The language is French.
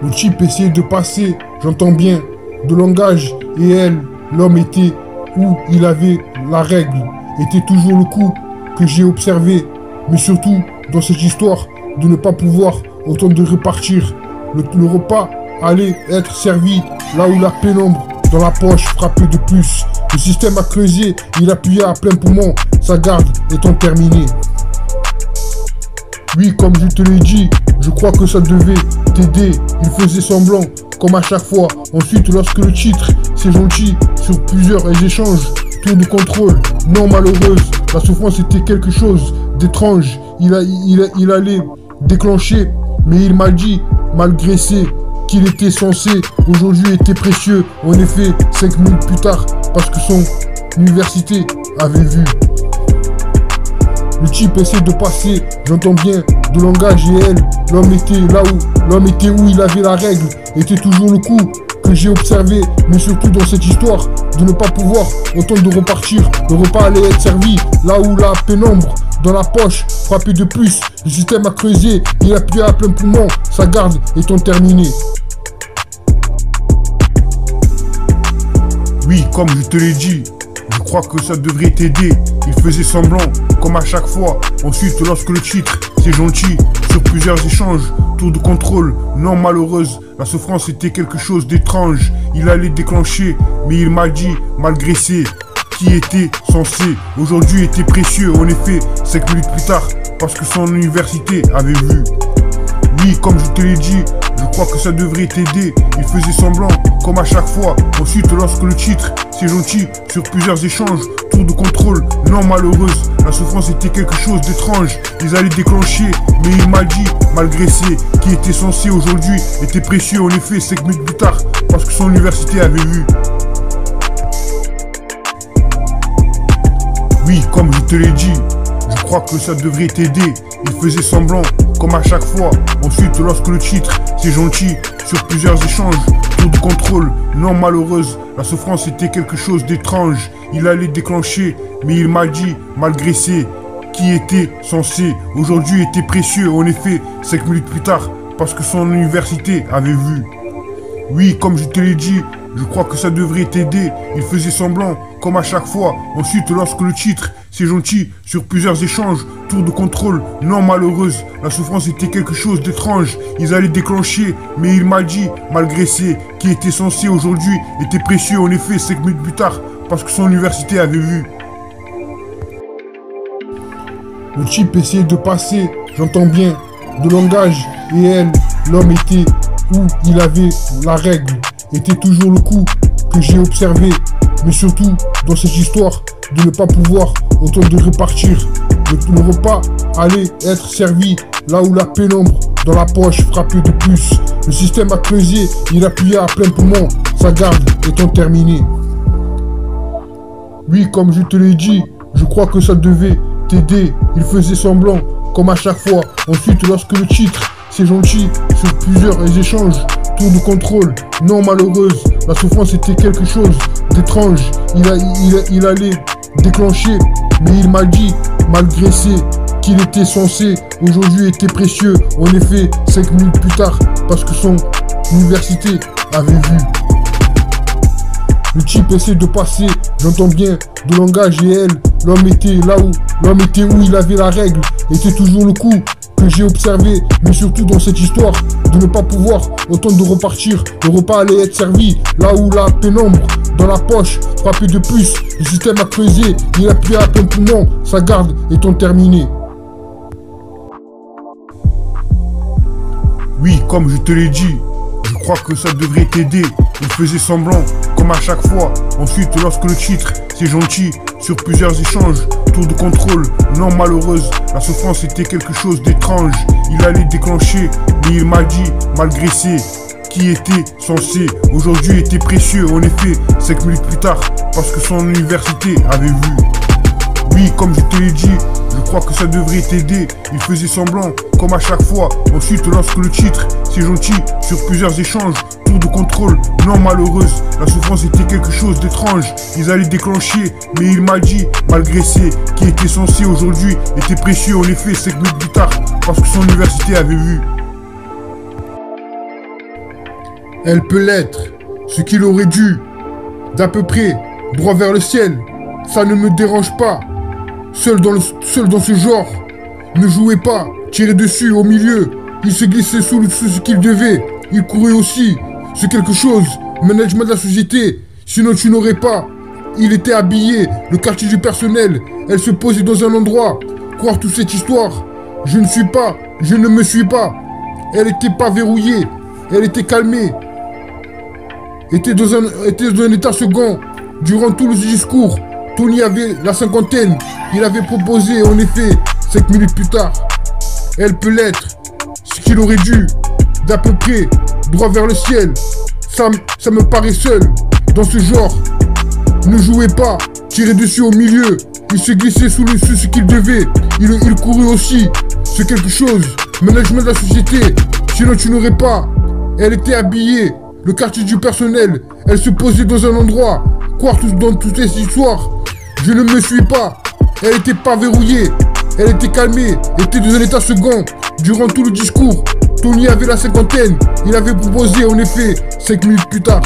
Le type essayait de passer, j'entends bien, de langage, et elle, l'homme était où il avait la règle, était toujours le coup que j'ai observé, mais surtout dans cette histoire de ne pas pouvoir autant de repartir. Le repas allait être servi là où la pénombre dans la poche frappait de plus. Le système a creusé, il appuyait à plein poumon, sa garde étant terminée. Oui, comme je te l'ai dit, je crois que ça devait t'aider. Il faisait semblant, comme à chaque fois. Ensuite, lorsque le titre, c'est gentil, sur plusieurs échanges, tour de contrôle, non malheureuse, la souffrance était quelque chose d'étrange. Il allait déclencher, mais il m'a dit, malgré qu'il était censé, aujourd'hui était précieux. En effet, 5 minutes plus tard, parce que son université avait vu. Le type essaie de passer, j'entends bien, de langage et elle, l'homme était où il avait la règle, était toujours le coup que j'ai observé, mais surtout dans cette histoire, de ne pas pouvoir autant de repartir, le repas allait être servi, là où la pénombre, dans la poche, frappait de plus, le système a creusé, il appuyait à plein poumon, sa garde étant terminée. Oui, comme je te l'ai dit, je crois que ça devrait t'aider. Il faisait semblant, comme à chaque fois. Ensuite, lorsque le titre, c'est gentil, sur plusieurs échanges, tour de contrôle, non malheureuse, la souffrance était quelque chose d'étrange. Il allait déclencher, mais il m'a dit, malgré qui était censé, aujourd'hui était précieux. En effet, 5 minutes plus tard, parce que son université avait vu. Oui, comme je te l'ai dit, je crois que ça devrait t'aider. Il faisait semblant, comme à chaque fois. Ensuite, lorsque le titre, c'est gentil, sur plusieurs échanges, tour de contrôle, non malheureuse, la souffrance était quelque chose d'étrange. Ils allaient déclencher, mais il m'a dit, malgré qui était censé aujourd'hui, était précieux. En effet, 5 minutes plus tard, parce que son université avait vu. Oui, comme je te l'ai dit, je crois que ça devrait t'aider. Il faisait semblant, comme à chaque fois. Ensuite, lorsque le titre, c'est gentil, sur plusieurs échanges, tour de contrôle, non malheureuse, la souffrance était quelque chose d'étrange. Il allait déclencher, mais il m'a dit, malgré qui était censé, aujourd'hui était précieux. En effet, 5 minutes plus tard, parce que son université avait vu. Oui, comme je te l'ai dit, je crois que ça devrait t'aider. Il faisait semblant, comme à chaque fois. Ensuite, lorsque le titre, c'est gentil, sur plusieurs échanges, tour de contrôle, non malheureuse, la souffrance était quelque chose d'étrange. Ils allaient déclencher, mais il m'a dit, malgré qui était censé aujourd'hui, était précieux. En effet, 5 minutes plus tard, parce que son université avait vu. Le type essayait de passer, j'entends bien, de langage, et elle, l'homme était où il avait la règle, était toujours le coup que j'ai observé, mais surtout dans cette histoire de ne pas pouvoir autant de repartir. Le repas allait être servi là où la pénombre dans la poche frappait de plus. Le système a creusé, il appuyait à plein poumon, sa garde étant terminée. Oui, comme je te l'ai dit, je crois que ça devait t'aider. Il faisait semblant, comme à chaque fois. Ensuite, lorsque le titre, c'est gentil, sur plusieurs échanges, tour de contrôle, non malheureuse, la souffrance était quelque chose d'étrange. Il allait déclencher, mais il m'a dit, malgré qu'il était censé, aujourd'hui était précieux. En effet, 5 minutes plus tard, parce que son université avait vu. Le type essaie de passer, j'entends bien, de langage et elle, l'homme était où il avait la règle, était toujours le coup que j'ai observé, mais surtout dans cette histoire, de ne pas pouvoir autant de repartir, le repas allait être servi, là où la pénombre, dans la poche, frappait de plus, le système a creusé, il appuyait à plein poumon, sa garde étant terminée. Oui, comme je te l'ai dit, je crois que ça devrait t'aider. Il faisait semblant, comme à chaque fois. Ensuite, lorsque le titre, c'est gentil, sur plusieurs échanges, tour de contrôle, non malheureuse, la souffrance était quelque chose d'étrange. Il allait déclencher, mais il m'a dit, malgré qui était censé, aujourd'hui était précieux. En effet, 5 minutes plus tard, parce que son université avait vu. Oui, comme je te l'ai dit, je crois que ça devrait t'aider. Il faisait semblant, comme à chaque fois. Ensuite, lorsque le titre, c'est gentil, sur plusieurs échanges, tour de contrôle, non malheureuse, la souffrance était quelque chose d'étrange. Ils allaient déclencher, mais il m'a dit, malgré qui était censé aujourd'hui, était précieux. En effet, 5 minutes plus tard, parce que son université avait vu. Elle peut l'être, ce qu'il aurait dû. D'à peu près, droit vers le ciel, ça ne me dérange pas. Seul dans ce genre, ne jouez pas, tirez dessus au milieu. Il se glissait sous ce qu'il devait. Il courait aussi, c'est quelque chose. Management de la société, sinon tu n'aurais pas. Il était habillé, le quartier du personnel. Elle se posait dans un endroit. Croire toute cette histoire. Je ne me suis pas. Elle était pas verrouillée. Elle était calmée. Était dans un état second. Durant tout le discours, Tony avait la cinquantaine. Il avait proposé, en effet, 5 minutes plus tard. Elle peut l'être, ce qu'il aurait dû. D'à peu près, droit vers le ciel. Ça me paraît seul. Dans ce genre, ne jouez pas, tirez dessus au milieu. Il se glissait sous ce qu'il devait. Il courait aussi, c'est quelque chose. Management de la société, sinon tu n'aurais pas. Elle était habillée, le quartier du personnel. Elle se posait dans un endroit. Croire dans toutes ces histoires. Je ne me suis pas. Elle était pas verrouillée. Elle était calmée, était dans un état second. Durant tout le discours, Tony avait la cinquantaine. Il avait proposé en effet 5 minutes plus tard.